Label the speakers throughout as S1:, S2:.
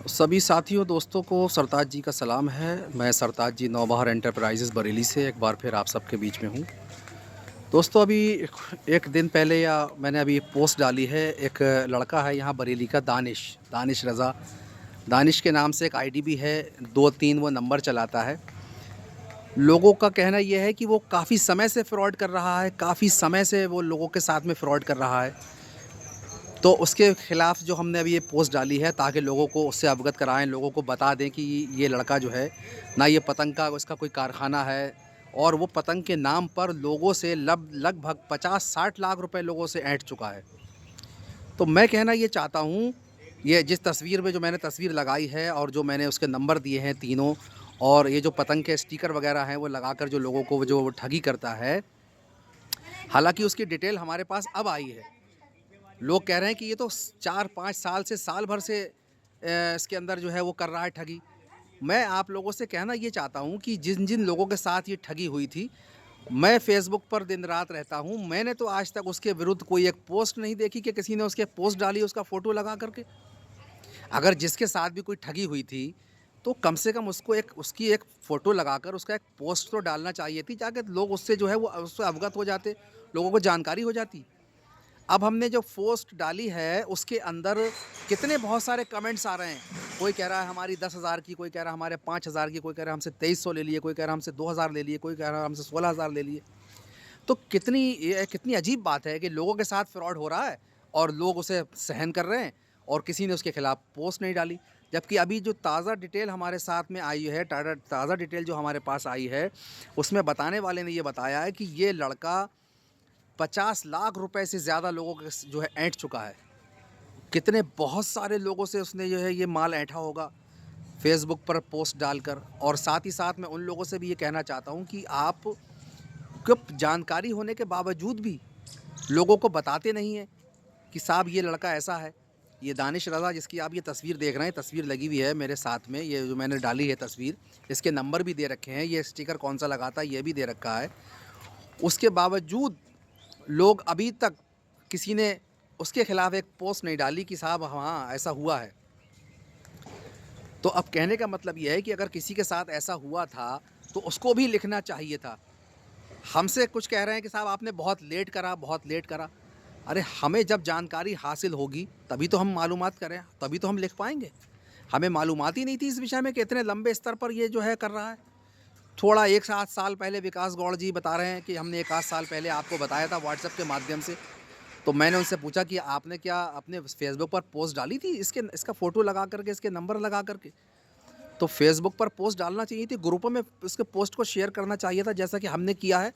S1: सभी साथियों दोस्तों को सरताज जी का सलाम है। मैं सरताज जी नौबहार एंटरप्राइजेज़ बरेली से एक बार फिर आप सबके बीच में हूँ। दोस्तों अभी एक दिन पहले या मैंने अभी एक पोस्ट डाली है। एक लड़का है यहाँ बरेली का दानिश रज़ा। दानिश के नाम से एक आईडी भी है, 2-3 वो नंबर चलाता है। लोगों का कहना ये है कि वो काफ़ी समय से फ्रॉड कर रहा है, काफ़ी समय से वो लोगों के साथ में फ्रॉड कर रहा है। तो उसके ख़िलाफ़ जो हमने अभी ये पोस्ट डाली है ताकि लोगों को उससे अवगत कराएँ, लोगों को बता दें कि ये लड़का जो है ना, ये पतंग का उसका कोई कारख़ाना है और वो पतंग के नाम पर लोगों से लगभग 50-60 लाख रुपए लोगों से ऐंठ चुका है। तो मैं कहना ये चाहता हूँ, ये जिस तस्वीर में जो मैंने तस्वीर लगाई है और जो मैंने उसके नंबर दिए हैं तीनों, और ये जो पतंग के स्टिकर वग़ैरह हैं वो लगाकर जो लोगों को जो ठगी करता है, हालाँकि उसकी डिटेल हमारे पास अब आई है। लोग कह रहे हैं कि ये तो 4-5 साल से, साल भर से इसके अंदर जो है वो कर रहा है ठगी। मैं आप लोगों से कहना ये चाहता हूँ कि जिन-जिन लोगों के साथ ये ठगी हुई थी, मैं फ़ेसबुक पर दिन-रात रहता हूँ। मैंने तो आज तक उसके विरुद्ध कोई एक पोस्ट नहीं देखी कि किसी ने उसके पोस्ट डाली उसका फ़ोटो लगा कर के। अगर जिसके साथ भी कोई ठगी हुई थी, तो कम से कम उसको उसकी एक फ़ोटो लगाकर उसका एक पोस्ट तो डालना चाहिए थी, ताकि लोग उससे जो है वो उससे अवगत हो जाते, लोगों को जानकारी हो जाती। अब हमने जो पोस्ट डाली है उसके अंदर कितने बहुत सारे कमेंट्स आ रहे हैं। कोई कह रहा है हमारी 10,000 की, कोई कह रहा है हमारे 5,000 की, कोई कह रहा है हमसे 2300 ले लिए, कोई कह रहा है हमसे 2,000 ले लिए, कोई कह रहा है हमसे 16,000 ले लिए। तो कितनी अजीब बात है कि लोगों के साथ फ्रॉड हो रहा है और लोग उसे सहन कर रहे हैं और किसी ने उसके खिलाफ पोस्ट नहीं डाली। जबकि अभी जो ताज़ा डिटेल हमारे साथ में आई है, ताज़ा डिटेल जो हमारे पास आई है, उसमें बताने वाले ने ये बताया है कि ये लड़का 50 लाख रुपए से ज़्यादा लोगों के जो है ऐंठ चुका है। कितने बहुत सारे लोगों से उसने जो है ये माल ऐंठा होगा फ़ेसबुक पर पोस्ट डालकर। और साथ ही साथ मैं उन लोगों से भी ये कहना चाहता हूँ कि आप कब जानकारी होने के बावजूद भी लोगों को बताते नहीं हैं कि साहब ये लड़का ऐसा है। ये दानिश रज़ा जिसकी आप ये तस्वीर देख रहे हैं, तस्वीर लगी हुई है मेरे साथ में, ये जो मैंने डाली है तस्वीर, इसके नंबर भी दे रखे हैं, ये स्टिकर कौन सा लगाता है ये भी दे रखा है। उसके बावजूद लोग अभी तक किसी ने उसके खिलाफ एक पोस्ट नहीं डाली कि साहब हाँ ऐसा हुआ है। तो अब कहने का मतलब ये है कि अगर किसी के साथ ऐसा हुआ था तो उसको भी लिखना चाहिए था। हमसे कुछ कह रहे हैं कि साहब आपने बहुत लेट करा, बहुत लेट करा। अरे हमें जब जानकारी हासिल होगी तभी तो हम मालूमात करें, तभी तो हम लिख पाएंगे। हमें मालूमात ही नहीं थी इस विषय में कि इतने लंबे स्तर पर ये जो है कर रहा है। थोड़ा 1 साल पहले विकास गौड़ जी बता रहे हैं कि हमने 1 आध साल पहले आपको बताया था व्हाट्सएप के माध्यम से। तो मैंने उनसे पूछा कि आपने क्या अपने फ़ेसबुक पर पोस्ट डाली थी इसका फ़ोटो लगा करके, इसके नंबर लगा करके? तो फ़ेसबुक पर पोस्ट डालना चाहिए थी, ग्रुपों में उसके पोस्ट को शेयर करना चाहिए था जैसा कि हमने किया है।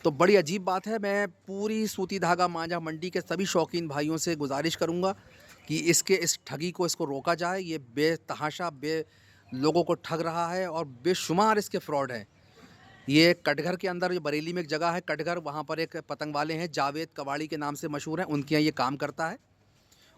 S1: तो बड़ी अजीब बात है। मैं पूरी सूती धागा मांझा मंडी के सभी शौकीन भाइयों से गुज़ारिश करूँगा कि इस ठगी को इसको रोका जाए। ये बेतहाशा लोगों को ठग रहा है और बेशुमार इसके फ्रॉड हैं। ये कटघर के अंदर, जो बरेली में एक जगह है कटघर, वहाँ पर एक पतंग वाले हैं, जावेद कबाड़ी के नाम से मशहूर हैं, उनके यहाँ ये काम करता है।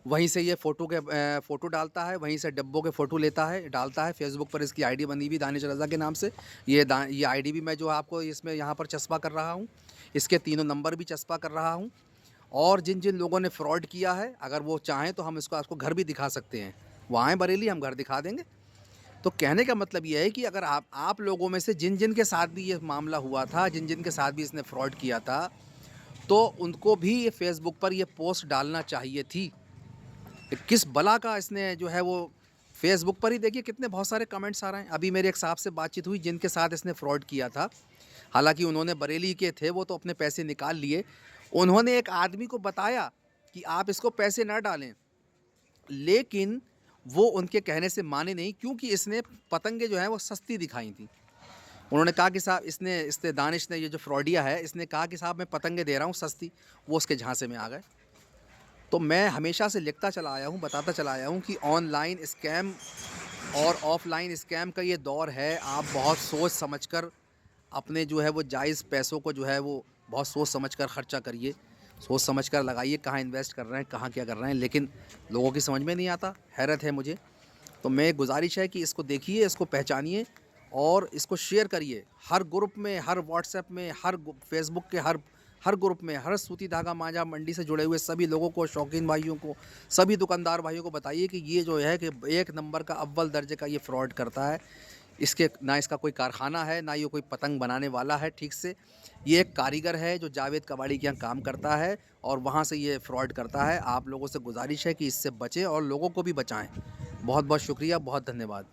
S1: वहीं से ये फ़ोटो डालता है, वहीं से डिब्बों के फ़ोटो लेता है, डालता है। फ़ेसबुक पर इसकी आईडी बनी हुई दानिश रज़ा के नाम से। ये आईडी भी मैं जो आपको इसमें यहाँ पर चस्पा कर रहा हूँ। इसके तीनों नंबर भी चस्पा कर रहा हूँ। और जिन-जिन लोगों ने फ्रॉड किया है, अगर वो चाहें तो हम इसको आपको घर भी दिखा सकते हैं। वो आएँ बरेली, हम घर दिखा देंगे। तो कहने का मतलब ये है कि अगर आप लोगों में से जिन-जिन के साथ भी ये मामला हुआ था, जिन-जिन के साथ भी इसने फ्रॉड किया था, तो उनको भी ये फ़ेसबुक पर ये पोस्ट डालना चाहिए थी। किस बला का इसने जो है वो फ़ेसबुक पर ही देखिए कितने बहुत सारे कमेंट्स आ रहे हैं। अभी मेरे एक साहब से बातचीत हुई जिनके साथ इसने फ्रॉड किया था। हालाँकि उन्होंने बरेली के थे, वो तो अपने पैसे निकाल लिए। उन्होंने एक आदमी को बताया कि आप इसको पैसे ना डालें, लेकिन वो उनके कहने से माने नहीं, क्योंकि इसने पतंगे जो हैं वो सस्ती दिखाई थी। उन्होंने कहा कि साहब इसने दानिश ने, ये जो फ्रॉडिया है, इसने कहा कि साहब मैं पतंगे दे रहा हूँ सस्ती। वो उसके झांसे में आ गए। तो मैं हमेशा से लिखता चला आया हूँ, बताता चला आया हूँ कि ऑनलाइन स्कैम और ऑफ़लाइन स्कैम का ये दौर है। आप बहुत सोच समझ कर अपने जो है वो जायज़ पैसों को जो है वो बहुत सोच समझ कर ख़र्चा करिए। सोच समझ कर लगाइए, कहाँ इन्वेस्ट कर रहे हैं, कहाँ क्या कर रहे हैं। लेकिन लोगों की समझ में नहीं आता, हैरत है मुझे। तो मैं गुज़ारिश है कि इसको देखिए, इसको पहचानिए और इसको शेयर करिए। हर ग्रुप में, हर व्हाट्सएप में, हर फ़ेसबुक के हर ग्रुप में, हर सूती धागा मांझा मंडी से जुड़े हुए सभी लोगों को, शौकीन भाइयों को, सभी दुकानदार भाइयों को बताइए कि ये जो है कि एक नंबर का अव्वल दर्जे का ये फ्रॉड करता है। इसके ना इसका कोई कारखाना है, ना ये कोई पतंग बनाने वाला है ठीक से। ये एक कारीगर है जो जावेद कबाड़ी के यहाँ काम करता है और वहाँ से ये फ्रॉड करता है। आप लोगों से गुजारिश है कि इससे बचें और लोगों को भी बचाएँ। बहुत बहुत शुक्रिया, बहुत धन्यवाद।